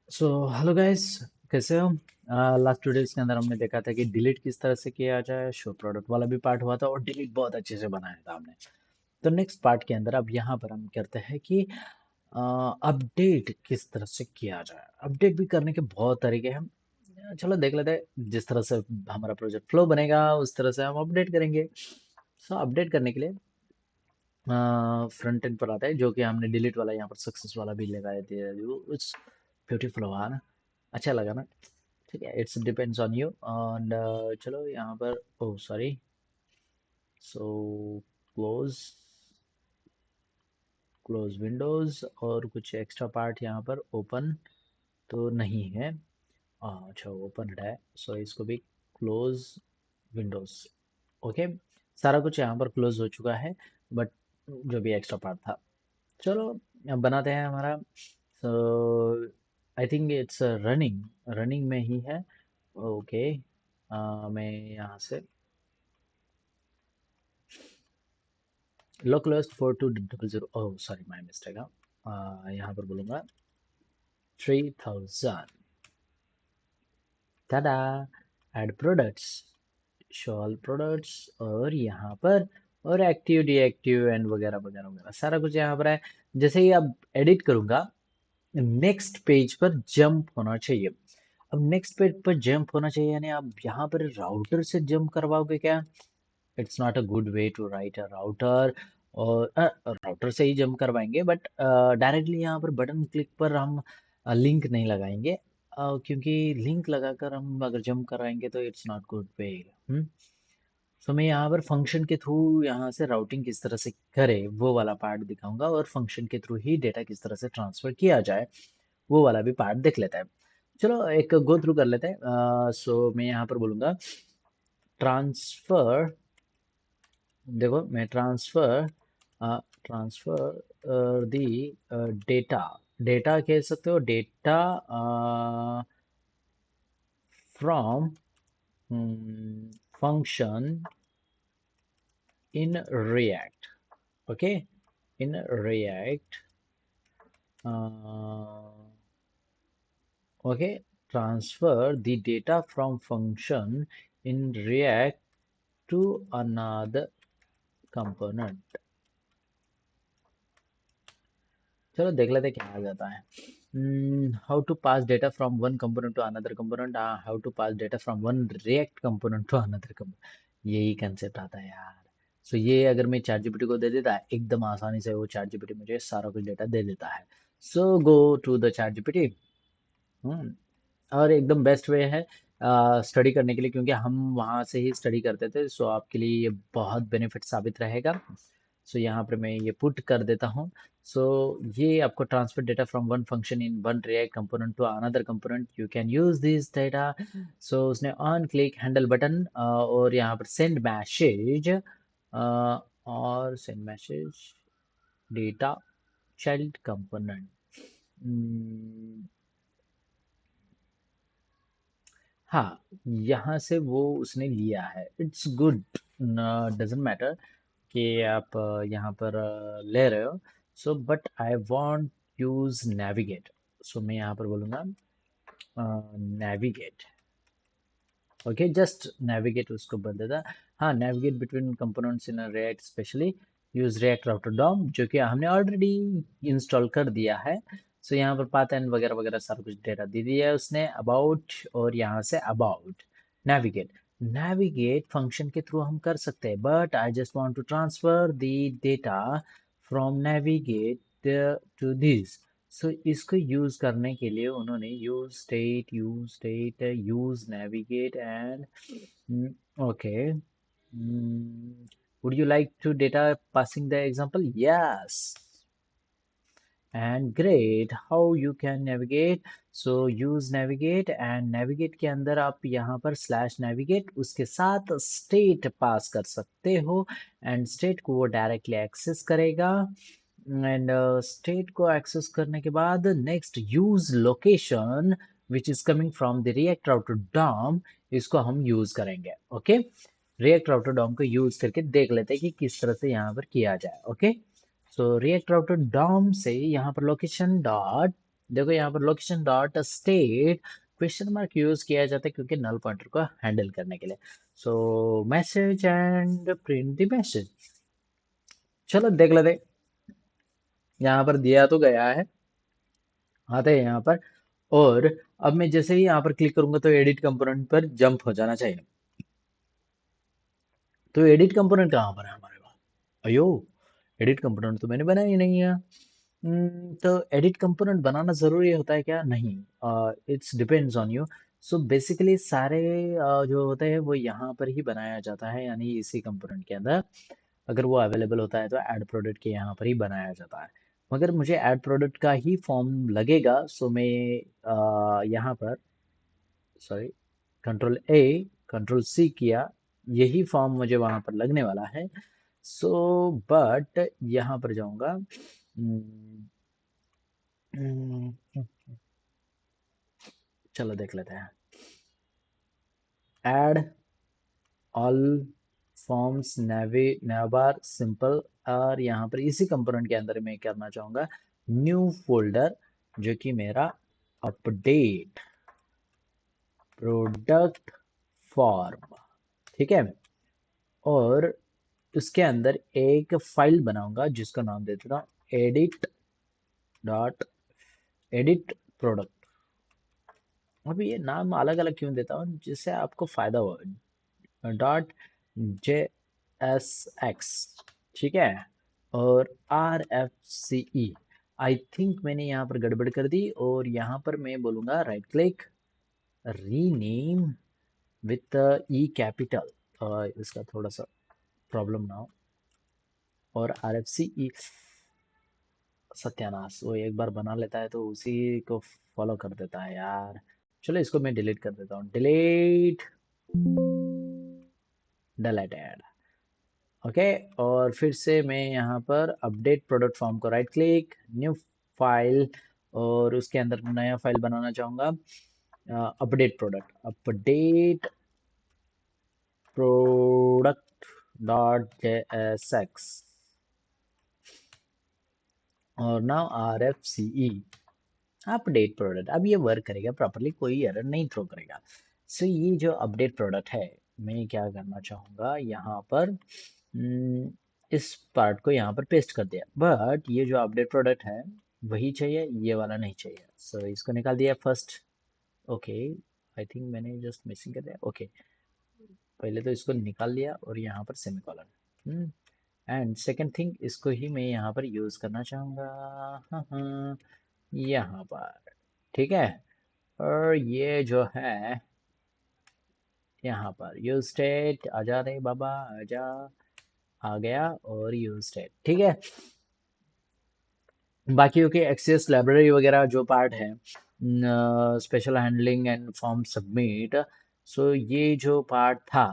So hello guys, कैसे हो? Last 2 days के अंदर हमने देखा था कि डिलीट किस तरह से किया जाए। शो प्रोडक्ट वाला भी पार्ट हुआ था और डिलीट बहुत अच्छे से बनाया था हमने। तो नेक्स्ट पार्ट के अंदर अब यहाँ पर हम करते हैं कि अपडेट किस तरह से किया जाए। अपडेट भी करने के बहुत तरीके हैं। चलो देख लेते हैं, जिस तरह से हमारा प्रोजेक्ट फ्लो बनेगा उस तरह से हम अपडेट करेंगे। सो अपडेट करने के लिए फ्रंट एंड पर आता है, जो कि हमने डिलीट वाला यहाँ पर सक्सेस वाला भी लगाए थे। इट्स ब्यूटीफुल हुआ ना, अच्छा लगा ना? ठीक है, it's depends on you. And चलो यहाँ पर, oh sorry, so close close Windows. और कुछ एक्स्ट्रा पार्ट यहाँ पर ओपन तो नहीं है। अच्छा, ओपन है, सो इसको भी क्लोज विंडोज। ओके, सारा कुछ यहाँ पर क्लोज हो चुका है, बट जो भी एक्स्ट्रा पार्ट था, चलो अब बनाते हैं हमारा। So I think it's running running में ही है। ओके, मैं यहाँ से local 4200, oh sorry, my mistake. यहाँ पर बोलूँगा 3000। Tada, add products, show all products. और यहाँ पर और एक्टिव डीएक्टिव एंड वगैरह वगैरह वगैरह सारा कुछ यहाँ पर है। जैसे ही अब एडिट करूँगा, नेक्स्ट पेज पर जंप होना चाहिए। अब नेक्स्ट पेज पर जंप होना चाहिए, यानी आप यहाँ पर राउटर से जंप करवाओगे क्या? It's not a good way to write a router. और राउटर से ही जंप करवाएंगे, बट डायरेक्टली यहाँ पर बटन क्लिक पर हम लिंक नहीं लगाएंगे। क्योंकि लिंक लगाकर हम अगर जंप कराएंगे तो इट्स नॉट गुड वे। तो मैं यहाँ पर फंक्शन के थ्रू यहाँ से राउटिंग किस तरह से करे वो वाला पार्ट दिखाऊंगा, और फंक्शन के थ्रू ही डेटा किस तरह से ट्रांसफर किया जाए वो वाला भी पार्ट देख लेता है। चलो एक गो थ्रू कर लेते हैं। सो मैं यहाँ पर बोलूँगा ट्रांसफर। देखो, मैं transfer transfer the data, data कह सकते हो, data from function in react. Okay, in react. Okay, transfer the data from function in react to another component. चलो देख लेते हैं क्या आ जाता है। How to pass data from one component to another component. How to pass data from one react component to another component, यही concept आता है यार। सो ये अगर मैं चैट जीपीटी को दे देता है, एकदम आसानी से वो चैट जीपीटी मुझे सारा कुछ डेटा दे देता है। So go to the chat GPT. और एकदम बेस्ट वे है स्टडी करने के लिए, क्योंकि हम वहाँ से ही स्टडी करते थे। सो आपके लिए ये बहुत बेनिफिट साबित रहेगा। सो यहाँ पर मैं ये पुट कर देता हूँ। सो ये आपको transfer data from one function in one react component to another component, you can use this data. So उसने ऑन क्लिक हैंडल बटन और यहाँ पर सेंड मैसेज, और send message data child component. हाँ, यहाँ से वो उसने लिया है, इट्स गुड। डजेंट मैटर कि आप यहाँ पर ले रहे हो। So but I want use navigate. So मैं यहाँ पर बोलूँगा नेविगेट। ओके, जस्ट नेविगेट उसको बदल देता। हाँ, navigate between components in react, specially use react router DOM, जो कि हमने ऑलरेडी इंस्टॉल कर दिया है। सो यहाँ पर पाथ एंड वगैरह वगैरह सारा कुछ डेटा दे दिया है उसने, अबाउट। और यहाँ से अबाउट नेविगेट, नेविगेट फंक्शन के थ्रू हम कर सकते हैं, but I just want to transfer the data from navigate to this. So इसको यूज करने के लिए उन्होंने use state use navigate and okay. Would you like to data passing the example? Yes. And great, how you can navigate? So use navigate, and navigate के अंदर आप यहाँ पर स्लैश नेविगेट उसके साथ स्टेट पास कर सकते हो, एंड स्टेट को वो डायरेक्टली एक्सेस करेगा। एंड स्टेट को एक्सेस करने के बाद next use location which is coming from the react router DOM, इसको हम यूज करेंगे। ओके, रिएक्ट राउटर डॉम को यूज करके देख लेते हैं कि किस तरह से यहाँ पर किया जाए। ओके, सो रिएक्ट राउटर डॉम से यहाँ पर लोकेशन डॉट देखो यहाँ पर location dot state question mark use किया जाता है क्योंकि नल पॉइंटर को हैंडल करने के लिए। So message and print the message. चलो देख लेते। यहाँ पर दिया तो गया है, आते हैं यहाँ पर। और अब मैं जैसे ही यहाँ पर क्लिक करूंगा तो एडिट कंपोनेंट पर जंप हो जाना चाहिए। तो एडिट कंपोनेंट कहाँ पर है हमारे पास? अयो, एडिट कंपोनेंट तो मैंने बनाया ही नहीं है। तो एडिट कंपोनेंट बनाना जरूरी होता है क्या? नहीं, it's depends on you. So basically सारे जो होते हैं वो यहाँ पर ही बनाया जाता है, यानी इसी कंपोनेंट के अंदर अगर वो अवेलेबल होता है तो ऐड प्रोडक्ट के यहाँ पर ही बनाया जाता है। मगर मुझे ऐड प्रोडक्ट का ही फॉर्म लगेगा, सो मैं यहाँ पर sorry control A control C किया, यही फॉर्म मुझे वहां पर लगने वाला है। सो बट यहाँ पर जाऊंगा। चलो देख लेते हैं। Add all forms navy Newar simple. और यहाँ पर इसी कंपोनेंट के अंदर मैं करना चाहूंगा न्यू फोल्डर, जो कि मेरा अपडेट प्रोडक्ट फॉर्म, ठीक है। और उसके अंदर एक फाइल बनाऊंगा जिसका नाम दे देता हूँ एडिट डॉट एडिट प्रोडक्ट। अभी ये नाम अलग अलग क्यों देता हूँ, जिससे आपको फायदा हो। डॉट जे एस एक्स, ठीक है। और R F C E. I think मैंने यहाँ पर गड़बड़ कर दी, और यहाँ पर मैं बोलूँगा right click rename with E capital, इसका थोड़ा सा प्रॉब्लम ना हो। और आर एफ सी ई, सत्यानाश, वो एक बार बना लेता है तो उसी को फॉलो कर देता है यार। चलो इसको मैं डिलीट कर देता हूँ, डिलीट डिलीटेड। ओके। और फिर से मैं यहाँ पर अपडेट प्रोडक्ट फॉर्म को राइट क्लिक न्यू फाइल, और उसके अंदर नया फाइल बनाना चाहूँगा update product dot J S x. और now are F C E update product. अब ये वर्क करेगा प्रॉपरली, कोई एरर नहीं थ्रो करेगा। सो ये जो अपडेट प्रोडक्ट है, मैं क्या करना चाहूँगा यहाँ पर, इस पार्ट को यहाँ पर पेस्ट कर दिया, बट ये जो अपडेट प्रोडक्ट है वही चाहिए, ये वाला नहीं चाहिए। सो इसको निकाल दिया फर्स्ट। ओके, आई थिंक मैंने जस्ट मिसिंग कर दिया। ओके, पहले तो इसको निकाल लिया और यहाँ पर सेमीकोलन। एंड सेकेंड थिंग, इसको ही मैं यहाँ पर यूज़ करना चाहूँगा। हाँ हाँ, यहाँ पर, ठीक है। और ये जो है यहाँ पर यूज स्टेट, आजा रे बाबा आजा, आ गया। और यूज स्टेट, ठीक है। बाकी ओके, एक्सेस लाइब्रेरी वगैरह जो पार्ट है, special handling and form submit. So ये जो पार्ट था,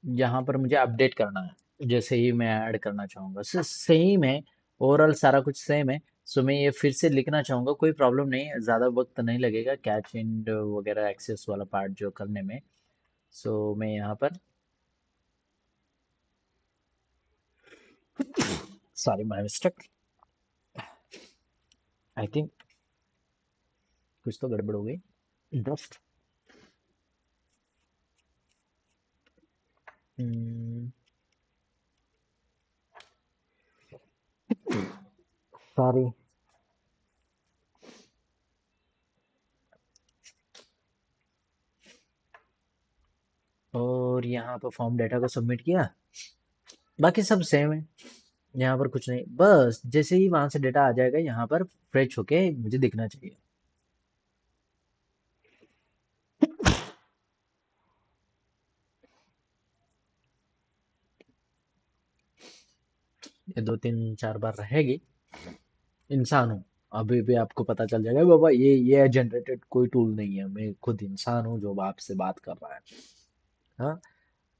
यहाँ पर मुझे अपडेट करना है, जैसे ही मैं ऐड करना चाहूँगा सेम है, ओवरऑल सारा कुछ सेम है। सो मैं ये फिर से लिखना चाहूँगा, कोई प्रॉब्लम नहीं है, ज़्यादा वक्त नहीं लगेगा कैच एंड वगैरह एक्सेस वाला पार्ट जो करने में। सो मैं यहाँ पर, sorry my mistake, I think कुछ तो गड़बड़ हो गई। Just sorry. और यहाँ पर फॉर्म डेटा को सबमिट किया, बाकी सब सेम है, यहाँ पर कुछ नहीं, बस जैसे ही वहां से डेटा आ जाएगा यहाँ पर फ्रेश होके मुझे दिखना चाहिए। ये दो तीन चार बार रहेगी। इंसान हूँ, अभी भी आपको पता चल जाएगा बाबा ये जनरेटेड कोई टूल नहीं है, मैं खुद इंसान हूँ जो आपसे बात कर रहा है। हाँ,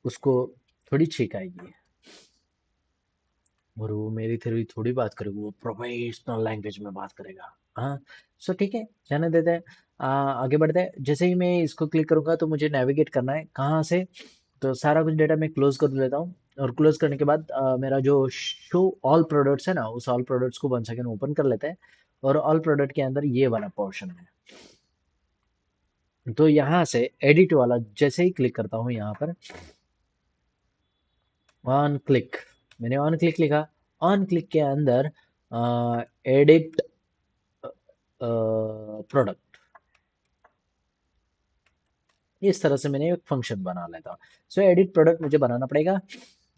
उसको थोड़ी छींक आएगी, और वो मेरी थ्योरी थोड़ी बात करेगा, वो प्रोफेशनल लैंग्वेज में बात करेगा। हाँ। सो ठीक है, जाने देते हैं। आगे बढ़ते हैं। जैसे ही मैं इसको क्लिक करूंगा तो मुझे नेविगेट करना है कहाँ से, तो सारा कुछ डेटा मैं क्लोज कर लेता हूँ। और क्लोज करने के बाद मेरा जो शो ऑल प्रोडक्ट्स है ना, उस ऑल प्रोडक्ट्स को 1 सेकेंड ओपन कर लेते हैं। और ऑल प्रोडक्ट के अंदर ये वाला पोर्शन है। तो यहाँ से एडिट वाला जैसे ही क्लिक करता हूँ यहाँ पर ऑन क्लिक, मैंने ऑन क्लिक लिखा, ऑन क्लिक के अंदर एडिट प्रोडक्ट, इस तरह से मैंने एक फंक्शन बना लेता हूँ। सो एडिट प्रोडक्ट मुझे बनाना पड़ेगा।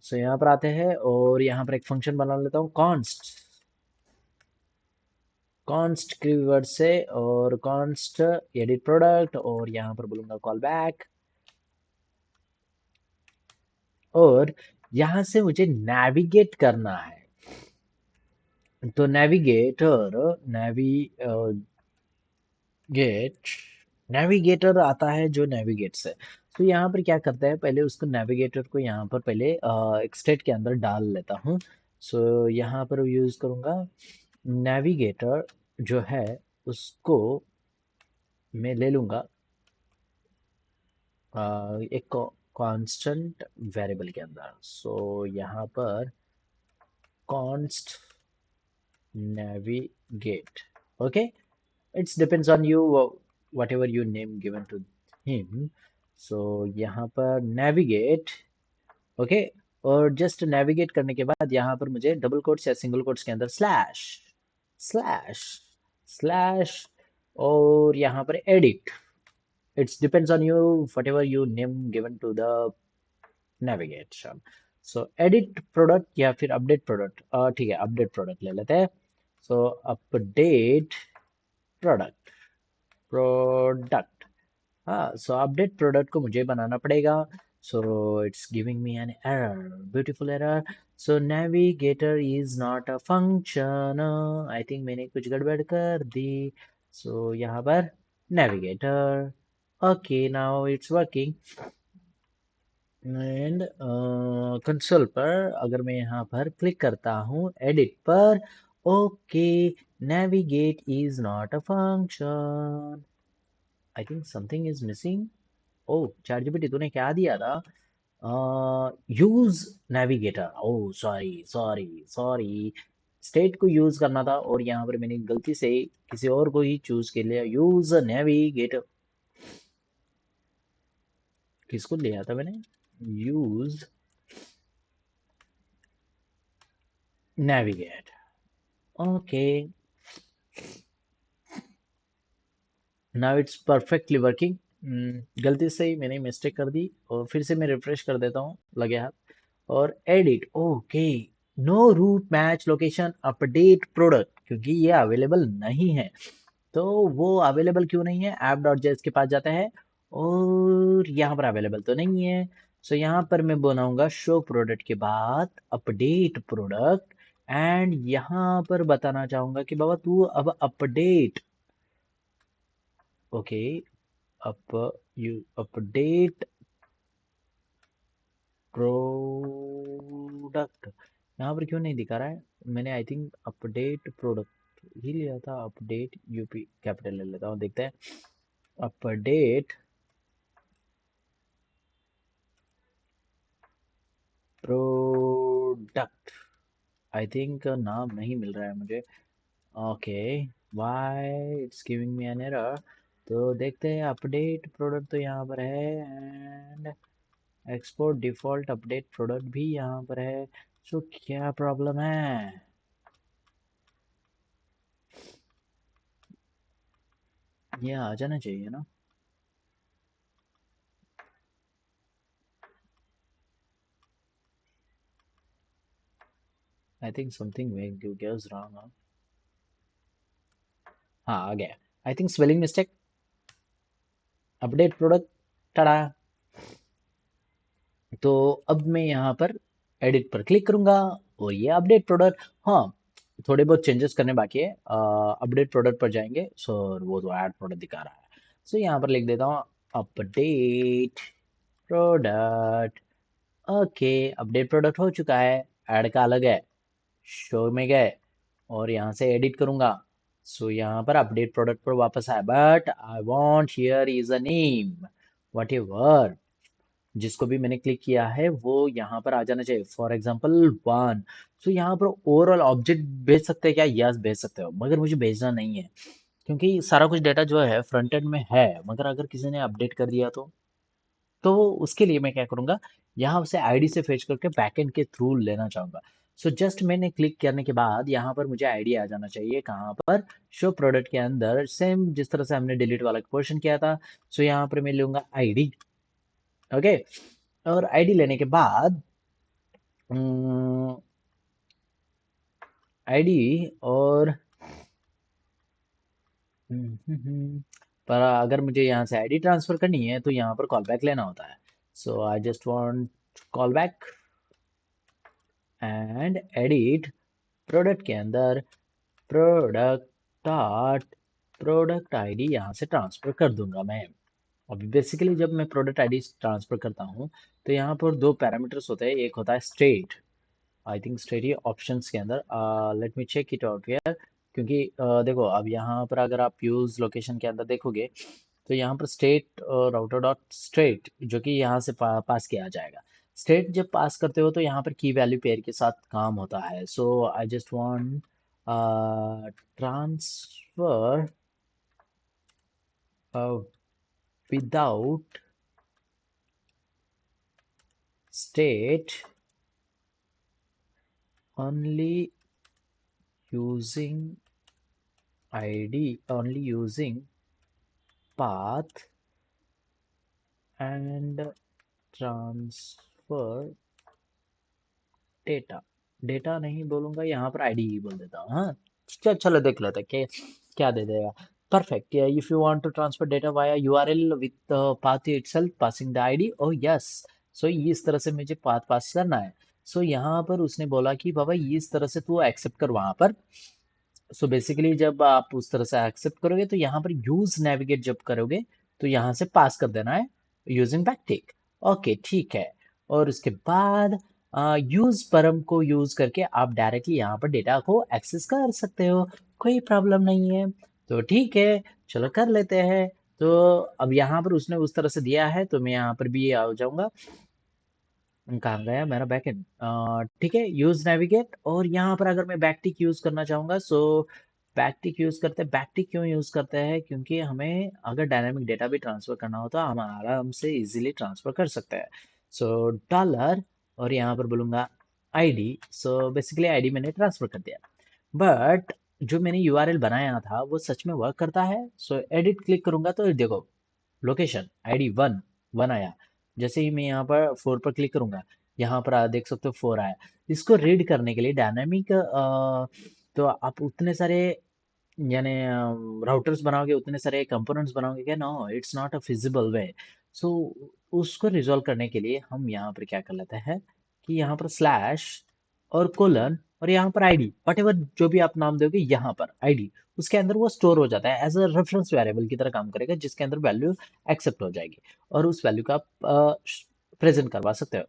सो यहाँ पर आते हैं और यहाँ पर एक फंक्शन बना लेता हूँ कॉन्स्ट, कॉन्स्ट कीवर्ड से, और कॉन्स्ट एडिट प्रोडक्ट, और यहाँ पर बोलूंगा कॉल बैक, और यहाँ से मुझे नेविगेट करना है। तो नेविगेटर, नेविगेट, नेविगेटर आता है जो नेविगेट से। तो यहाँ पर क्या करता है, पहले उसको नेविगेटर को यहाँ पर पहले एक स्टेट के अंदर डाल लेता हूँ। सो यहाँ पर यूज करूँगा नेविगेटर जो है, उसको मैं ले लूँगा एक कांस्टेंट वेरिएबल के अंदर। सो यहाँ पर const navigate, okay, it depends on you, whatever you name given to him. So यहाँ पर navigate, ओके, और जस्ट नेविगेट करने के बाद यहाँ पर मुझे डबल कोट्स या सिंगल कोट्स के अंदर स्लैश, स्लैश, स्लैश, और यहाँ पर edit, it's depends on you, whatever you name given to the navigation. So edit product या फिर अपडेट प्रोडक्ट, ठीक है अपडेट प्रोडक्ट ले लेते हैं। सो अपडेट प्रोडक्ट, प्रोडक्ट, हाँ, सो अपडेट प्रोडक्ट को मुझे बनाना पड़ेगा। So it's giving me an error, beautiful error. So navigator is not a function, I think मैंने कुछ गड़बड़ कर दी। सो यहाँ पर navigator, okay now it's working. And console पर अगर मैं यहाँ पर क्लिक करता हूँ एडिट पर, okay, navigate is not a function, I think something is missing. Oh chat GPT तूने क्या दिया था, use navigator, oh sorry sorry sorry, state को यूज करना था और यहाँ पर मैंने गलती से किसी और को ही चूज कर लिया, यूज नेविगेटर, किसको लिया था मैंने, use navigate, okay, now it's perfectly working. गलती से ही मैंने मिस्टेक कर दी और फिर से मैं रिफ्रेश कर देता हूँ, लगे हाथ, और edit, okay, no route match location update product, क्योंकि ये अवेलेबल नहीं है। तो वो अवेलेबल क्यों नहीं है, ऐप डॉट जेएस के पास जाता है और यहाँ पर अवेलेबल तो नहीं है। सो यहाँ पर मैं बनाऊंगा शो प्रोडक्ट के बाद अपडेट प्रोडक्ट, एंड यहाँ पर बताना चाहूंगा कि बाबा तू अब update, okay, up you update product, यहाँ पर क्यों नहीं दिखा रहा है, मैंने आई थिंक अपडेट प्रोडक्ट ही लिया था, अपडेट यूपी कैपिटल ले लेता हूँ, देखते हैं, अपडेट प्रोडक्ट, आई थिंक नाम नहीं मिल रहा है मुझे, okay, why it's giving me an error. तो देखते हैं, अपडेट प्रोडक्ट तो यहाँ पर है, and export default update product भी यहाँ पर है। सो क्या प्रॉब्लम है, ये आ जाना चाहिए ना, I think something goes wrong। हाँ आ गया, I think spelling mistake, update product, tada. तो अब मैं यहाँ पर एडिट पर क्लिक करूंगा और ये अपडेट प्रोडक्ट, हाँ, थोड़े बहुत चेंजेस करने बाकी है, अपडेट प्रोडक्ट पर जाएंगे, सो वो तो ऐड प्रोडक्ट दिखा रहा है। सो यहाँ पर लिख देता हूँ update product, okay, update product हो चुका है, ऐड का अलग है, शो में गए और यहाँ से एडिट करूंगा। सो यहाँ पर अपडेट प्रोडक्ट पर वापस आया, but I want here is a name, whatever, जिसको भी मैंने क्लिक किया है वो यहाँ पर आ जाना चाहिए। For example 1। सो यहाँ पर ओवरऑल ऑब्जेक्ट भेज सकते हैं क्या? यस भेज सकते हो, मगर मुझे भेजना नहीं है क्योंकि सारा कुछ डेटा जो है फ्रंट एंड में है, मगर अगर किसी ने अपडेट कर दिया तो उसके लिए मैं क्या करूंगा, यहाँ से आईडी से फेच करके बैकएंड के थ्रू लेना चाहूंगा। सो जस्ट मैंने क्लिक करने के बाद यहाँ पर मुझे आईडी आ जाना चाहिए, कहाँ पर? शो प्रोडक्ट के अंदर, सेम जिस तरह से हमने डिलीट वाला क्वेश्चन किया था। सो यहाँ पर मैं लूंगा आईडी। ओके। और आईडी लेने के बाद आईडी और पर अगर मुझे यहाँ से आईडी ट्रांसफर करनी है तो यहाँ पर कॉल बैक लेना होता है। So I just want call back and edit product के अंदर प्रोडक्ट डॉट प्रोडक्ट आईडी यहाँ से ट्रांसफर कर दूंगा मैं। अभी बेसिकली जब मैं प्रोडक्ट आईडी ट्रांसफर करता हूँ तो यहाँ पर दो पैरामीटर्स होते हैं, एक होता है स्टेट। आई थिंक स्टेट ये ऑप्शंस के अंदर, let me check it out here. क्योंकि देखो अब यहाँ पर अगर आप यूज लोकेशन के अंदर देखोगे तो यहाँ पर स्टेट राउटर डॉट स्टेट जो कि यहाँ से पास किया जाएगा। स्टेट जब पास करते हो तो यहाँ पर की वैल्यू पेयर के साथ काम होता है। So I just want transfer without state only using id, only using path and transfer data. Data नहीं बोलूंगा, यहाँ पर आईडी ही बोल देता हूँ। हाँ चलो देख लेते हैं कि क्या दे देगा। Perfect. If you want to transfer data via URL with path itself passing the ID, oh yes. So इस तरह से मुझे पाथ पास करना है। सो यहाँ पर उसने बोला कि बाबा इस तरह से तू एक्सेप्ट कर वहां पर। सो बेसिकली जब आप उस तरह से एक्सेप्ट करोगे तो यहाँ पर यूज नेविगेट जब करोगे तो यहाँ से पास कर देना है यूजिंग बैकटिक। ओके ठीक है। और उसके बाद यूज परम को यूज करके आप डायरेक्टली यहाँ पर डेटा को एक्सेस कर सकते हो, कोई प्रॉब्लम नहीं है। तो ठीक है, चलो कर लेते हैं। तो अब यहाँ पर उसने उस तरह से दिया है तो मैं यहाँ पर भी आ जाऊंगा। कहाँ गया मेरा बैकएंड? ठीक है, यूज नेविगेट। और यहाँ पर अगर मैं बैकटिक यूज करना चाहूंगा सो बैकटिक यूज करते हैं। बैकटिक क्यों यूज करते हैं? क्योंकि हमें अगर डायनामिक डेटा भी ट्रांसफर करना हो तो हम आराम से इजीली ट्रांसफर कर सकते हैं। सो डॉलर और यहाँ पर बोलूंगा आईडी। सो बेसिकली आईडी मैंने ट्रांसफर कर दिया, बट जो मैंने यूआरएल बनाया था वो सच में वर्क करता है। सो एडिट क्लिक करूंगा तो देखो लोकेशन आईडी 1 आया। जैसे ही मैं यहाँ पर 4 पर क्लिक करूंगा यहाँ पर देख सकते हो 4 आया। इसको रीड करने के लिए डायनामिक तो आप उतने सारे यानी राउटर्स बनाओगे, उतने सारे कंपोनेंट्स बनाओगे क्या? No, it's not a feasible way. So उसको रिजॉल्व करने के लिए हम यहाँ पर क्या कर लेते हैं कि यहाँ पर स्लैश और कोलन और यहाँ पर आईडी, वट एवर जो भी आप नाम दोगे यहाँ पर आईडी, उसके अंदर वो स्टोर हो जाता है एज अ रेफरेंस वेरिएबल की तरह काम करेगा, जिसके अंदर वैल्यू एक्सेप्ट हो जाएगी और उस वैल्यू का आप प्रेजेंट करवा सकते हो।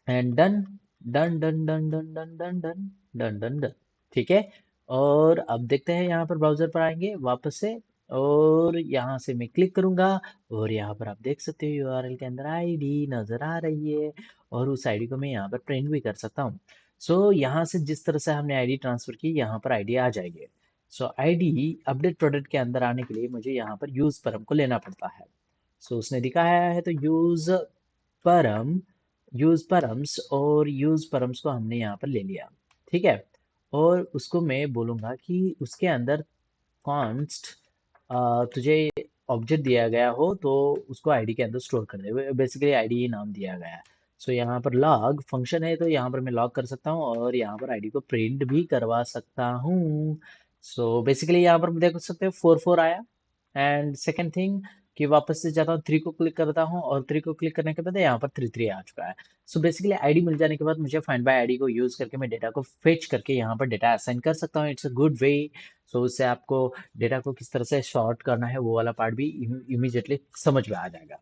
And done done done done done done done done done done done. ठीक है। और अब देखते हैं, यहाँ पर ब्राउजर पर आएंगे वापस से और यहाँ से मैं क्लिक करूंगा और यहाँ पर आप देख सकते हो यूआरएल के अंदर आईडी नजर आ रही है और उस आईडी को मैं यहाँ पर प्रिंट भी कर सकता हूँ। सो यहाँ से जिस तरह से हमने आईडी ट्रांसफर की यहाँ पर आईडी आ जाएगी। सो आईडी अपडेट प्रोडक्ट के अंदर आने के लिए मुझे यहाँ पर यूज परम को लेना पड़ता है। सो उसने दिखाया है तो परम यूज परम्स और यूज परम्स को हमने यहाँ पर ले लिया। ठीक है। और उसको मैं बोलूंगा कि उसके अंदर कॉन्स्ट तुझे ऑब्जेक्ट दिया गया हो तो उसको आईडी के अंदर स्टोर कर दे। बेसिकली आईडी ही नाम दिया गया है। सो यहाँ पर लॉग फंक्शन है तो यहाँ पर मैं लॉग कर सकता हूँ और यहाँ पर आईडी को प्रिंट भी करवा सकता हूँ। सो बेसिकली यहाँ पर देख सकते हो 4 आया। एंड सेकेंड थिंग कि वापस से जाता हूँ 3 को क्लिक करता हूँ और 3 को क्लिक करने के बाद यहाँ पर 3 आ चुका है। सो बेसिकली आईडी मिल जाने के बाद मुझे फाइंड बाय आईडी को यूज करके मैं डेटा को फेच करके यहाँ पर डेटा असाइन कर सकता हूँ। इट्स अ गुड वे। सो उससे आपको डेटा को किस तरह से शॉर्ट करना है वो वाला पार्ट भी इमीडिएटली समझ में आ जाएगा।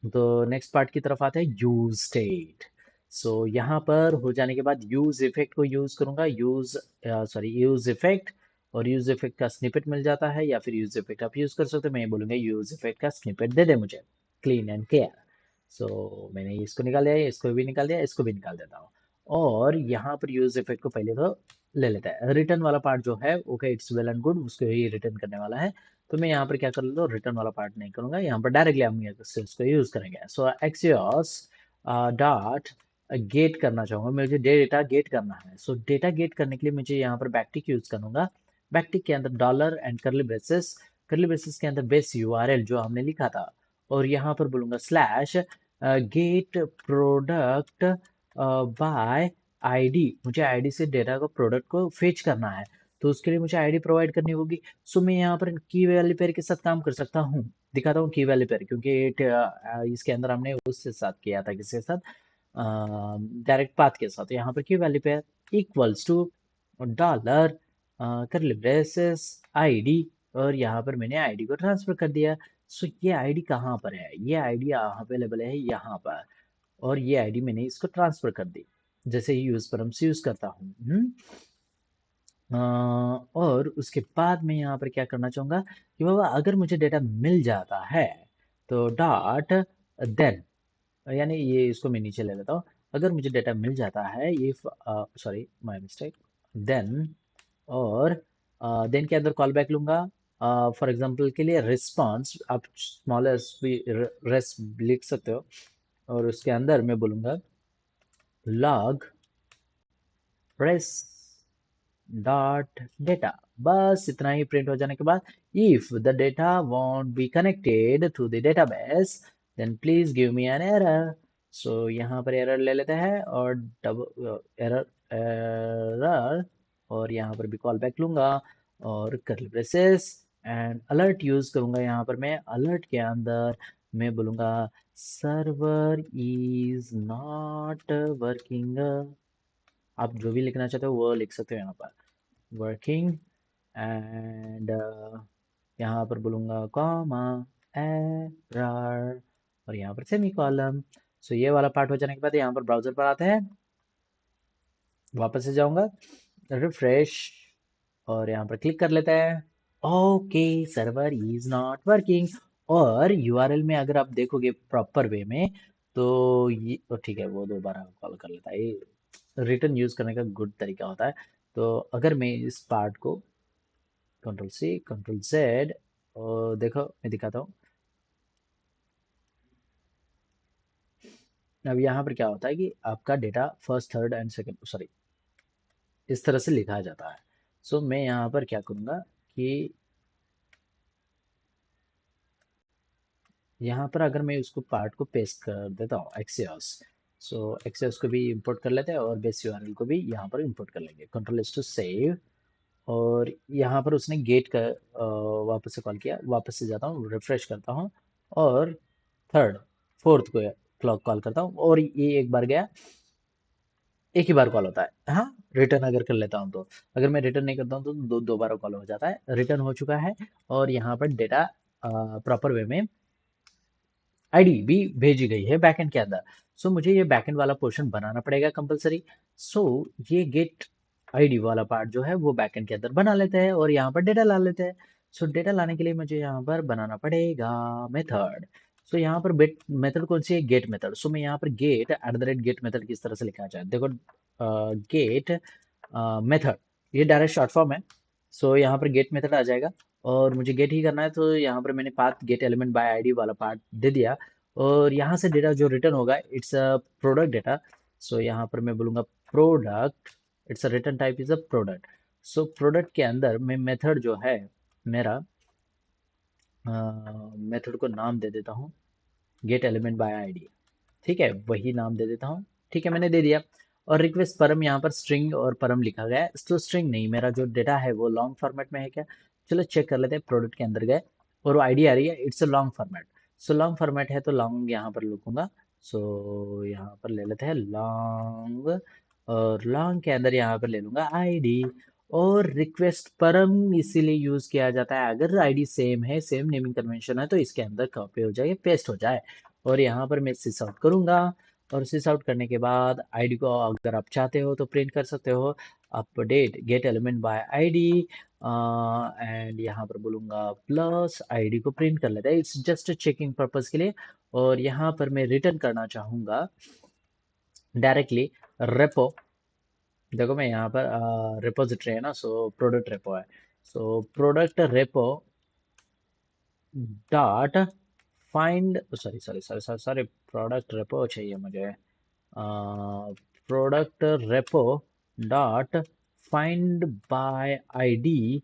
तो नेक्स्ट पार्ट की तरफ आते हैं, यूज स्टेट। सो यहाँ पर हो जाने के बाद यूज इफेक्ट को यूज करूंगा। यूज इफेक्ट और यूज इफेक्ट का स्निपेट मिल जाता है या फिर यूज इफेक्ट आप यूज कर सकते हो। मैं ये बोलूंगा यूज इफेक्ट का स्निपेट दे दे मुझे। Clean and clear. सो मैंने इसको निकाल दिया, इसको भी निकाल दिया, इसको भी निकाल देता हूँ। और यहाँ पर यूज इफेक्ट को पहले तो ले लेता है। रिटर्न वाला पार्ट जो है okay it's well and good, उसको ही रिटर्न करने वाला है। तो मैं यहाँ पर क्या कर लेता हूँ, रिटर्न वाला पार्ट नहीं करूंगा, यहाँ पर डायरेक्टली हम उसको यूज करेंगे। सो एक्सियोस डॉट गेट करना चाहूंगा, मुझे डेटा गेट करना है। सो डेटा गेट करने के लिए मुझे यहाँ पर बैकटिक यूज करूंगा। बैकटिक के अंदर डॉलर एंड करली ब्रेसेस के अंदर बेस यूआरएल जो हमने लिखा था, और यहाँ पर बोलूंगा slash gate product bye ID. मुझे आईडी से डेटा को प्रोडक्ट को फेच करना है, तो उसके लिए मुझे आईडी प्रोवाइड करनी होगी। सो मैं यहाँ पर की वैल्यू पेयर के साथ काम कर सकता हूँ। दिखाता हूँ की वैल्यू पेयर, क्योंकि इसके अंदर हमने उसके साथ किया था, किसके साथ, डायरेक्ट पाथ के साथ। यहाँ पर key value pair equals to dollar curly braces ID, और यहाँ पर मैंने आईडी को ट्रांसफर कर दिया। सो ये आईडी कहाँ पर है, ये आईडी अवेलेबल है यहाँ पर, और ये आईडी मैंने इसको ट्रांसफर कर दी जैसे ही यूज पर हम यूज करता हूँ। और उसके बाद मैं यहाँ पर क्या करना चाहूंगा कि बाबा अगर मुझे डेटा मिल जाता है तो डॉट देन, यानी ये इसको मैं नीचे ले लेता हूँ। अगर मुझे डेटा मिल जाता है, ये सॉरी माय मिस्टेक, देन, और देन के अंदर कॉल बैक लूंगा। फॉर एग्जांपल के लिए रिस्पांस, आप स्मॉल एस भी रेस लिख सकते हो, और उसके अंदर मैं बोलूंगा लॉग रेस डॉट डेटा। बस इतना ही प्रिंट हो जाने के बाद, if the data won't be connected to the database then please give me an error. So यहाँ पर एरर ले लेते हैं, और डबल एरर एरर, और यहाँ पर भी कॉल बैक लूंगा, और curly braces and alert use करूंगा। यहाँ पर मैं अलर्ट के अंदर मैं बोलूंगा सर्वर इज नॉट वर्किंग। आप जो भी लिखना चाहते हो वो लिख सकते हो यहाँ पर, वर्किंग, एंड यहाँ पर बोलूँगा कॉमा एरर, और यहाँ पर सेमी कॉलम। सो ये वाला पार्ट हो जाने के बाद यहाँ पर ब्राउजर पर आते हैं, वापस से जाऊँगा, रिफ्रेश, और यहाँ पर क्लिक कर लेते हैं। Okay server is not working. और यूआरएल में अगर आप देखोगे प्रॉपर वे में, तो ये तो ठीक है, वो दोबारा कॉल कर लेता है। ये रिटर्न यूज करने का गुड तरीका होता है। तो अगर मैं इस पार्ट को कंट्रोल सी कंट्रोल जेड, और देखो मैं दिखाता हूँ। अब यहाँ पर क्या होता है कि आपका data first third and second, sorry, इस तरह से लिखा जाता है। सो मैं यहाँ पर क्या करूँगा कि यहाँ पर अगर मैं उसको पार्ट को पेस्ट कर देता हूँ एक्सियोस, सो एक्सियोस को भी इंपोर्ट कर लेते हैं, और बेस यूआरएल को भी यहाँ पर इंपोर्ट कर लेंगे। कंट्रोल एस टू सेव, और यहाँ पर उसने गेट का वापस से कॉल किया, वापस से जाता हूँ, रिफ्रेश करता हूँ, और थर्ड फोर्थ को क्लॉक कॉल करता हूँ, और ये एक बार गया, एक ही बार कॉल होता है। हाँ, रिटर्न अगर कर लेता हूँ तो, अगर मैं रिटर्न नहीं करता हूँ तो दो बार कॉल हो जाता है। रिटर्न हो चुका है, और यहाँ पर डेटा प्रॉपर वे में आईडी भी भेजी गई है बैकएंड के अंदर। सो मुझे ये बैकएंड वाला पोर्शन बनाना पड़ेगा कंपलसरी। सो ये गेट आईडी वाला पार्ट जो है वो बैकएंड के अंदर बना लेते हैं, और यहाँ पर डेटा ला लेते हैं। सो डेटा लाने के लिए मुझे यहाँ पर बनाना पड़ेगा मेथड। सो यहाँ पर बेट मेथड कौन सी है, गेट मेथड। सो मैं यहाँ पर get at the rate get method किस तरह से लिखा जाए, देखो, गेट मेथड, ये डायरेक्ट शॉर्ट फॉर्म है। सो यहाँ पर गेट मेथड आ जाएगा, और मुझे गेट ही करना है, तो यहाँ पर मैंने path gate element by ID वाला पार्ट दे दिया। और यहाँ से डेटा जो रिटर्न होगा इट्स अ प्रोडक्ट डेटा। सो यहाँ पर मैं बोलूँगा product, it's a return type is a product. So product के अंदर मैं मेथड जो है मेरा, मेथड को नाम दे देता हूँ गेट एलिमेंट बाय आईडी। ठीक है, वही नाम दे देता हूँ। ठीक है, मैंने दे दिया। और रिक्वेस्ट परम, यहाँ पर स्ट्रिंग और परम लिखा गया है, तो स्ट्रिंग नहीं, मेरा जो डेटा है वो लॉन्ग फॉर्मेट में है क्या। चलो चेक कर लेते हैं, प्रोडक्ट के अंदर गए, और वो आईडी आ रही है, it's a long format. So long format है तो लॉन्ग यहाँ पर लिखूंगा। सो यहाँ पर ले लेते हैं लॉन्ग, और लॉन्ग के अंदर यहाँ पर ले लूंगा आईडी। और रिक्वेस्ट परम इसीलिए यूज किया जाता है, अगर आईडी सेम है, सेम नेमिंग कन्वेंशन है, तो इसके अंदर कॉपी हो जाए, पेस्ट हो जाए। और यहाँ पर मैं सिस आउट करूंगा, और सिस आउट करने के बाद आईडी को अगर आप चाहते हो तो प्रिंट कर सकते हो। Update gate element by ID, and यहाँ पर बोलूंगा प्लस आईडी को प्रिंट कर लेता है, इट्स जस्ट चेकिंग पर्पज के लिए। और यहाँ पर मैं रिटर्न करना चाहूंगा डायरेक्टली रेपो। देखो मैं यहाँ पर रिपोजिटरी है ना, सो प्रोडक्ट रेपो है, so product repo dot find, sorry sorry sorry sorry sorry, product repo चाहिए मुझे। Product repo dot find by ID,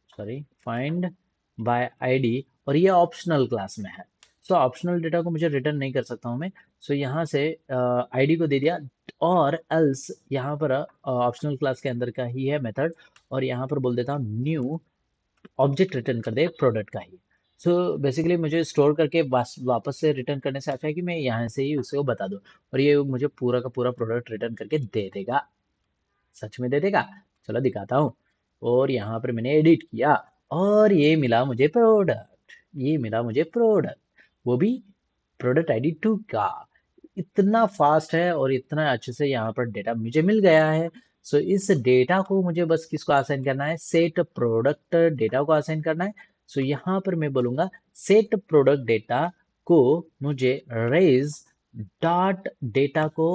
sorry find by ID, और ये ऑप्शनल क्लास में है। सो ऑप्शनल डेटा को मुझे रिटर्न नहीं कर सकता हूँ मैं। सो यहाँ से आईडी को दे दिया, और एल्स यहाँ पर ऑप्शनल क्लास के अंदर का ही है मेथड, और यहाँ पर बोल देता हूँ न्यू ऑब्जेक्ट रिटर्न कर दे प्रोडक्ट का ही। सो बेसिकली मुझे स्टोर करके वापस से रिटर्न करने से अच्छा है कि मैं यहाँ से ही उसको बता दूँ, और ये मुझे पूरा का पूरा प्रोडक्ट रिटर्न करके दे देगा। सच में दे देगा। चलो दिखाता हूँ। और यहाँ पर मैंने एडिट किया, और ये मिला मुझे प्रोडक्ट, ये मिला मुझे प्रोडक्ट, वो भी प्रोडक्ट आईडी 2 का। इतना फास्ट है और इतना अच्छे से यहाँ पर डेटा मुझे मिल गया है। सो इस डेटा को मुझे बस किसको असाइन करना है, सेट प्रोडक्ट डेटा को असाइन करना है। सो यहाँ पर मैं बोलूंगा सेट प्रोडक्ट डेटा को मुझे रेज डॉट डेटा को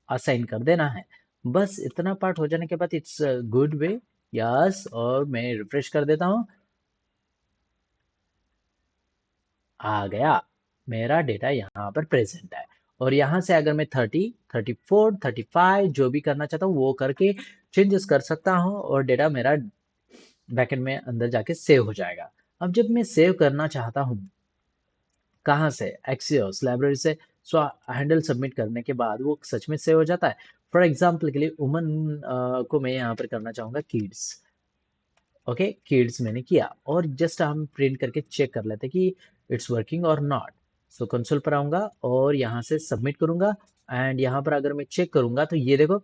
असाइन कर देना है। बस इतना पार्ट हो जाने के बाद इट्स गुड वे। यस, और मैं रिफ्रेश कर देता हूँ, आ गया, मेरा डेटा यहाँ पर प्रेजेंट है। और यहाँ से अगर मैं 30, 34, 35 जो भी करना चाहता हूँ वो करके चेंजेस कर सकता हूँ, और डेटा मेरा बैकएंड में अंदर जाके सेव हो जाएगा। अब जब मैं सेव करना चाहता हूँ, कहाँ से, एक्सियोस लाइब्रेरी से, सो हैंडल सबमिट करने के बाद वो सच में सेव हो जाता है। फॉर एग्जाम्पल के लिए उमन को मैं यहाँ पर करना चाहूंगा किड्स। ओके, किड्स मैंने किया, और जस्ट हम प्रिंट करके चेक कर लेते कि इट्स वर्किंग और नॉट। सो कंसोल पर आऊंगा और यहाँ से सबमिट करूंगा, एंड यहाँ पर अगर मैं चेक करूंगा तो ये देखो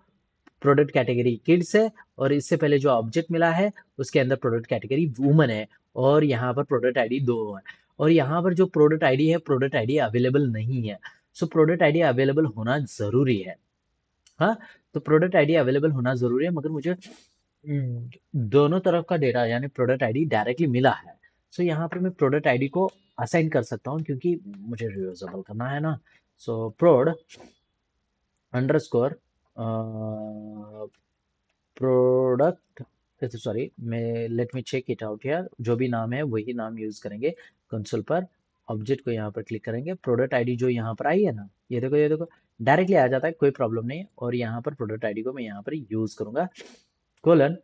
प्रोडक्ट कैटेगरी किड्स है, और इससे पहले जो ऑब्जेक्ट मिला है उसके अंदर प्रोडक्ट कैटेगरी वुमन है, और यहाँ पर प्रोडक्ट आईडी 2 है। और यहाँ पर जो प्रोडक्ट आईडी है, प्रोडक्ट आईडी अवेलेबल नहीं है। सो प्रोडक्ट आईडी अवेलेबल होना जरूरी है। हाँ, तो प्रोडक्ट आईडी अवेलेबल होना जरूरी है, मगर मुझे दोनों तरफ का डेटा यानी प्रोडक्ट आईडी डायरेक्टली मिला है। सो यहाँ पर मैं प्रोडक्ट आईडी को असाइन कर सकता हूँ, क्योंकि मुझे रियूजेबल करना है ना। So prod underscore product, sorry मैं let me check it out यार, जो भी नाम है वही नाम यूज करेंगे। कंसोल पर ऑब्जेक्ट को यहाँ पर क्लिक करेंगे, प्रोडक्ट आईडी जो यहाँ पर आई है ना, ये देखो डायरेक्टली आ जाता है, कोई प्रॉब्लम नहीं है। और यहाँ पर प्रोडक्ट आईडी को मैं यहाँ पर यूज करूंगा, कोलन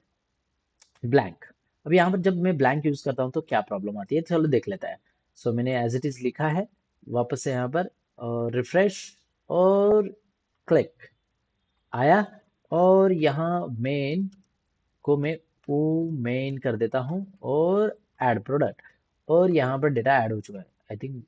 ब्लैंक। अब यहाँ पर जब मैं ब्लैंक यूज करता हूँ तो क्या प्रॉब्लम आती है, चलो देख लेते हैं। सो मैंने एज इट इज लिखा है, वापस से यहाँ पर रिफ्रेश और क्लिक आया, और यहाँ मेन को मैं वो मेन कर देता हूँ, और ऐड प्रोडक्ट, और यहाँ पर डेटा ऐड हो चुका है। आई थिंक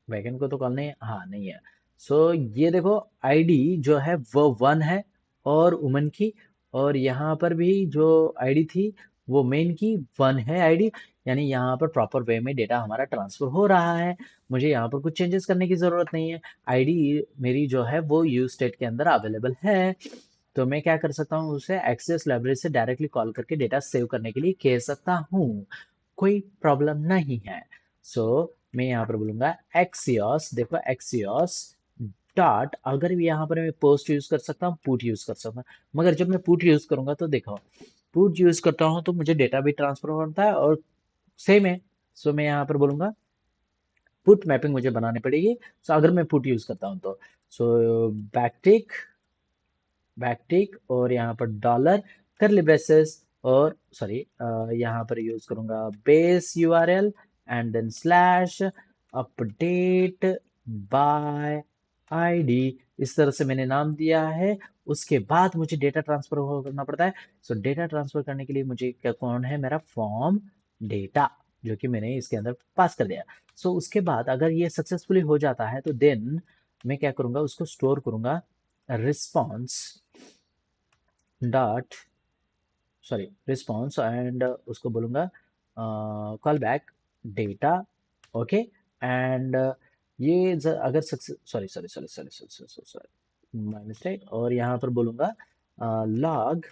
बैकएंड को तो कॉल नहीं है, हाँ नहीं है। सो ये देखो आईडी जो है वो 1 है, और उमन की, और यहाँ पर भी जो आईडी थी वो मेन की 1 है आईडी। यानी यहाँ पर प्रॉपर वे में डेटा हमारा ट्रांसफर हो रहा है, मुझे यहाँ पर कुछ चेंजेस करने की जरूरत नहीं है। आईडी मेरी जो है वो यूज स्टेट के अंदर अवेलेबल है। तो मैं क्या कर सकता हूँ, उसे एक्सेस लाइब्रेरी से डायरेक्टली कॉल करके डेटा सेव करने के लिए कह सकता हूँ, कोई प्रॉब्लम नहीं है। सो मैं यहाँ पर बोलूंगा एक्सियोस, देखो एक्सियोस डॉट, अगर भी यहाँ पर मैं पोस्ट यूज कर सकता हूँ, पुट यूज कर सकता हूँ, मगर जब मैं पुट यूज करूंगा तो देखो पुट यूज करता हूँ तो मुझे डेटा भी ट्रांसफर होता है और सेम है। सो मैं यहाँ पर बोलूंगा पुट मैपिंग मुझे बनानी पड़ेगी। सो अगर मैं पुट यूज करता हूँ तो सो बैकटिक, बैकटिक और यहाँ पर डॉलर करली ब्रेसेस, और सॉरी यहाँ पर यूज करूंगा base URL and then slash update by ID, इस तरह से मैंने नाम दिया है। उसके बाद मुझे डेटा ट्रांसफर करना पड़ता है। सो डेटा ट्रांसफर करने के लिए मुझे क्या कौन है, मेरा फॉर्म डेटा, जो कि मैंने इसके अंदर पास कर दिया। सो उसके बाद अगर ये सक्सेसफुली हो जाता है तो देन मैं क्या करूंगा, उसको स्टोर करूंगा response dot, sorry response, and उसको बोलूंगा call back data. Okay, and ये अगर success, sorry sorry sorry sorry sorry sorry sorry, my mistake. और यहाँ पर बोलूंगा लॉग,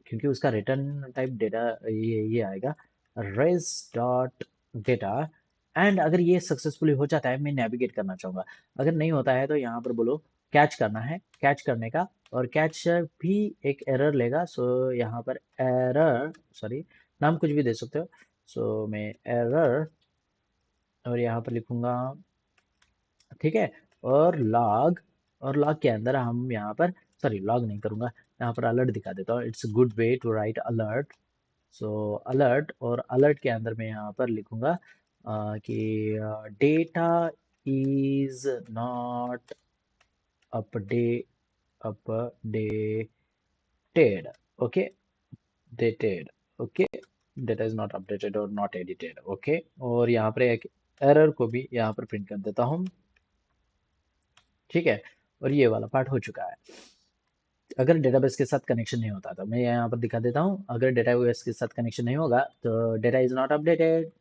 क्योंकि उसका रिटर्न टाइप डेटा ये आएगा, रेज डॉट डेटा। एंड अगर ये सक्सेसफुली हो जाता है, मैं नेविगेट करना चाहूंगा। अगर नहीं होता है तो यहाँ पर बोलो कैच करना है, कैच करने का। और कैच भी एक एरर लेगा, सो यहाँ पर एरर, सॉरी, नाम कुछ भी दे सकते हो। सो मैं एरर, और यहाँ पर लिखूंगा, ठीक है। और लॉग, और लॉग के अंदर हम यहाँ पर, सॉरी लॉग नहीं करूंगा, यहाँ पर अलर्ट दिखा देता हूँ। It's good way to write alert. So alert, और अलर्ट के अंदर मैं यहाँ पर लिखूंगा कि data is not update updated, okay, dated, okay, data is not updated और नॉट एडिटेड, ओके। और यहाँ पर एक एरर को भी यहाँ पर प्रिंट कर देता हूँ, ठीक है। और ये वाला पार्ट हो चुका है। अगर डेटाबेस के साथ कनेक्शन नहीं होता तो मैं यहाँ पर दिखा देता हूँ, अगर डेटाबेस के साथ कनेक्शन नहीं होगा तो डेटा इज नॉट अपडेटेड,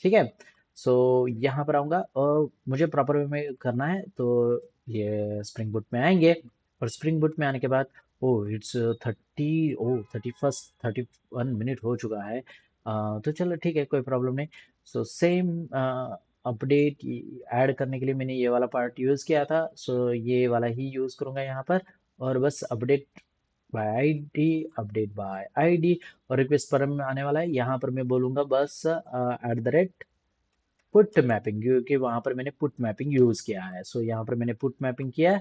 ठीक है। सो यहाँ पर आऊँगा और मुझे प्रॉपर वे में करना है, तो ये स्प्रिंग बूट में आएंगे। और स्प्रिंग बूट में आने के बाद, ओ इट्स 31 मिनट हो चुका है। तो चलो ठीक है, कोई प्रॉब्लम नहीं। सो सेम अपडेट ऐड करने के लिए मैंने ये वाला पार्ट यूज़ किया था, सो ये वाला ही यूज़ करूँगा यहाँ पर। और बस update by ID, update by ID, और रिक्वेस्ट पर में आने वाला है। यहाँ पर मैं बोलूँगा बस @ पुट मैपिंग, क्योंकि वहाँ पर मैंने पुट मैपिंग यूज़ किया है। सो यहाँ पर मैंने पुट मैपिंग किया है।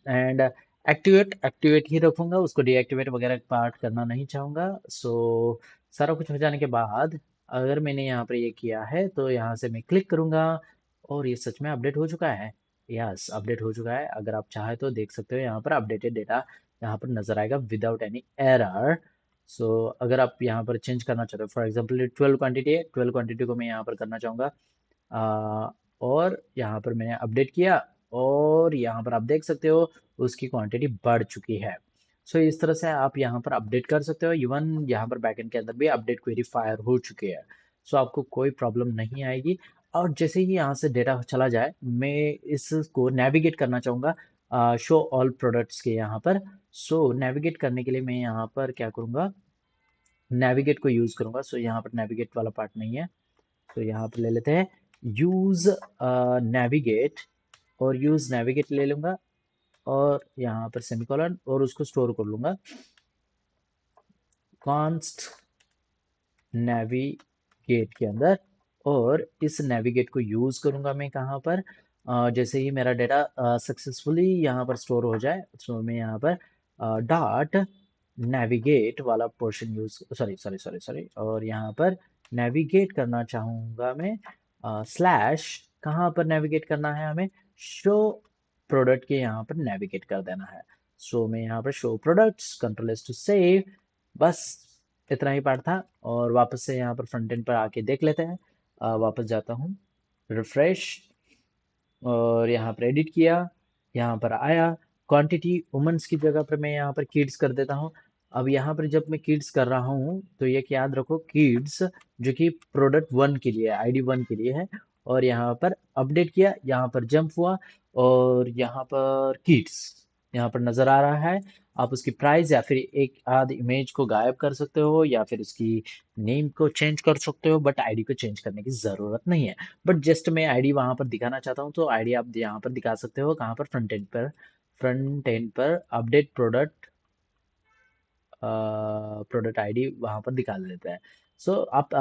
एंड एक्टिवेट, एक्टिवेट ही रखूँगा, उसको डीएक्टिवेट वगैरह पार्ट करना नहीं चाहूँगा। सो सारा कुछ हो जाने के बाद, अगर मैंने यहाँ पर ये किया है तो यहाँ से मैं क्लिक करूँगा, और ये सच में अपडेट हो चुका है। यस, अपडेट हो चुका है। अगर आप चाहे तो देख सकते हो, यहाँ पर अपडेटेड डेटा यहाँ पर नजर आएगा विदाउट एनी एरर। सो अगर आप यहाँ पर चेंज करना चाहते हो, फॉर एग्जाम्पल 12 क्वांटिटी है, 12 क्वांटिटी को मैं यहाँ पर करना चाहूँगा। और यहाँ पर मैंने अपडेट किया, और यहाँ पर आप देख सकते हो उसकी क्वांटिटी बढ़ चुकी है। सो इस तरह से आप यहाँ पर अपडेट कर सकते हो। इवन यहाँ पर बैकएंड के अंदर भी अपडेट क्वेरी फायर हो चुकी है। सो आपको कोई प्रॉब्लम नहीं आएगी। और जैसे ही यहाँ से डेटा चला जाए, मैं इसको नेविगेट करना चाहूँगा शो ऑल प्रोडक्ट्स के यहाँ पर। सो नेविगेट करने के लिए मैं यहाँ पर क्या करूँगा, नेविगेट को यूज़ करूँगा। सो यहाँ पर नेविगेट वाला पार्ट नहीं है, तो यहाँ पर ले लेते हैं यूज नेविगेट, और यूज नेविगेट ले लूंगा, और यहाँ पर सेमीकोलन, और उसको स्टोर कर लूंगा कॉन्स्ट नेविगेट के अंदर। और इस नेविगेट को यूज करूंगा मैं कहाँ पर, जैसे ही मेरा डेटा सक्सेसफुली यहाँ पर स्टोर हो जाए, तो मैं यहाँ पर डॉट नेविगेट वाला portion use, sorry sorry sorry sorry, और यहाँ पर नेविगेट करना चाहूँगा मैं स्लैश, कहाँ पर नेविगेट करना है हमें, शो प्रोडक्ट के यहाँ पर नेविगेट कर देना है। सो मैं यहाँ पर show products, control S to save, बस इतना ही पार्ट था। और वापस से यहाँ पर फ्रंट एंड पर आके देख लेते हैं। वापस जाता हूँ, रिफ्रेश, और यहाँ पर एडिट किया, यहाँ पर आया, क्वांटिटी वुमेन्स की जगह पर मैं यहाँ पर किड्स कर देता हूँ। अब यहाँ पर जब मैं किड्स कर रहा हूँ, तो ये याद रखो किड्स जो कि प्रोडक्ट 1 के लिए, ID 1 के लिए है। और यहाँ पर अपडेट किया, यहाँ पर जंप हुआ, और यहाँ पर किड्स यहाँ पर नजर आ रहा है। आप उसकी प्राइस या फिर एक आध इमेज को गायब कर सकते हो, या फिर उसकी नेम को चेंज कर सकते हो, बट आईडी को चेंज करने की जरूरत नहीं है। बट जस्ट मैं आईडी वहां पर दिखाना चाहता हूँ, तो आईडी आप यहाँ पर दिखा सकते हो, कहाँ पर, फ्रंट एंड पर, फ्रंट एंड पर अपडेट प्रोडक्ट, प्रोडक्ट आईडी वहां पर दिखा देता है। सो आप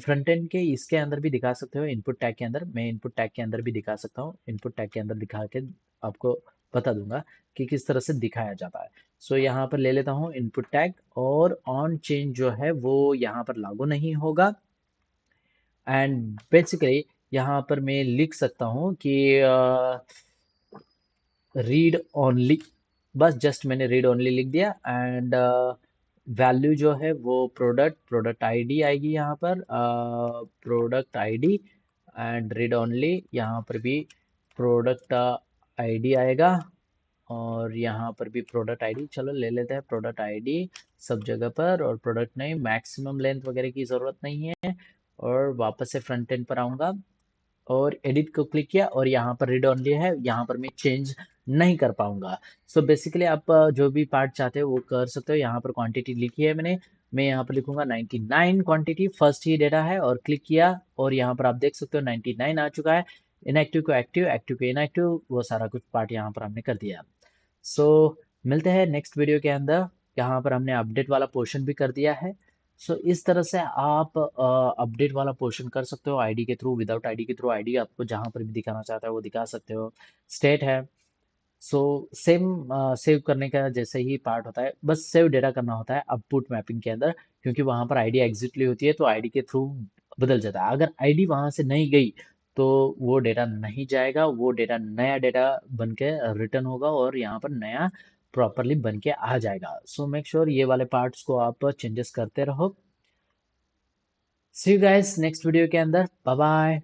फ्रंट एंड के इसके अंदर भी दिखा सकते हो, इनपुट टैग के अंदर, मैं इनपुट टैग के अंदर भी दिखा सकता हूँ, इनपुट टैग के अंदर दिखा के आपको बता दूंगा कि किस तरह से दिखाया जाता है। सो यहाँ पर ले लेता हूँ इनपुट टैग, और ऑन चेंज जो है वो यहाँ पर लागू नहीं होगा। एंड बेसिकली यहाँ पर मैं लिख सकता हूँ कि रीड ओनली, बस जस्ट मैंने रीड ओनली लिख दिया। एंड वैल्यू जो है वो प्रोडक्ट आईडी आएगी यहाँ पर, product ID, and read only यहाँ पर भी प्रोडक्ट आईडी आएगा। और यहाँ पर भी प्रोडक्ट आईडी, चलो ले लेते हैं प्रोडक्ट आईडी सब जगह पर, और प्रोडक्ट नेम, मैक्सिमम लेंथ वगैरह की ज़रूरत नहीं है। और वापस से फ्रंट एंड पर आऊँगा, और एडिट को क्लिक किया और यहाँ पर रीड ओनली है, यहाँ पर मैं चेंज नहीं कर पाऊंगा। सो बेसिकली आप जो भी पार्ट चाहते हो वो कर सकते हो। यहाँ पर क्वांटिटी लिखी है मैंने, मैं यहाँ पर लिखूंगा 99 क्वांटिटी, फर्स्ट ही डेटा है और क्लिक किया और यहाँ पर आप देख सकते हो 99 आ चुका है। इनएक्टिव को एक्टिव, एक्टिव को इनएक्टिव, वो सारा कुछ पार्ट यहाँ पर हमने कर दिया। सो मिलते हैं नेक्स्ट वीडियो के अंदर। यहाँ पर हमने अपडेट वाला पोर्शन भी कर दिया है। सो इस तरह से आप अपडेट वाला पोर्शन कर सकते हो आईडी के थ्रू, विदाउट आईडी के थ्रू। आईडी आपको जहाँ पर भी दिखाना चाहता है वो दिखा सकते हो। स्टेट है, सो सेम सेव करने का जैसे ही पार्ट होता है, बस सेव डेटा करना होता है आउटपुट मैपिंग के अंदर, क्योंकि वहाँ पर आईडी एग्जिटली होती है तो आईडी के थ्रू बदल जाता है। अगर आईडी वहाँ से नहीं गई तो वो डेटा नहीं जाएगा, वो डेटा नया डेटा बन के रिटर्न होगा और यहाँ पर नया प्रॉपरली बन के आ जाएगा। सो मेक श्योर ये वाले पार्ट्स को आप चेंजेस करते रहो। सी यू गाइस नेक्स्ट वीडियो के अंदर, बाय बाय।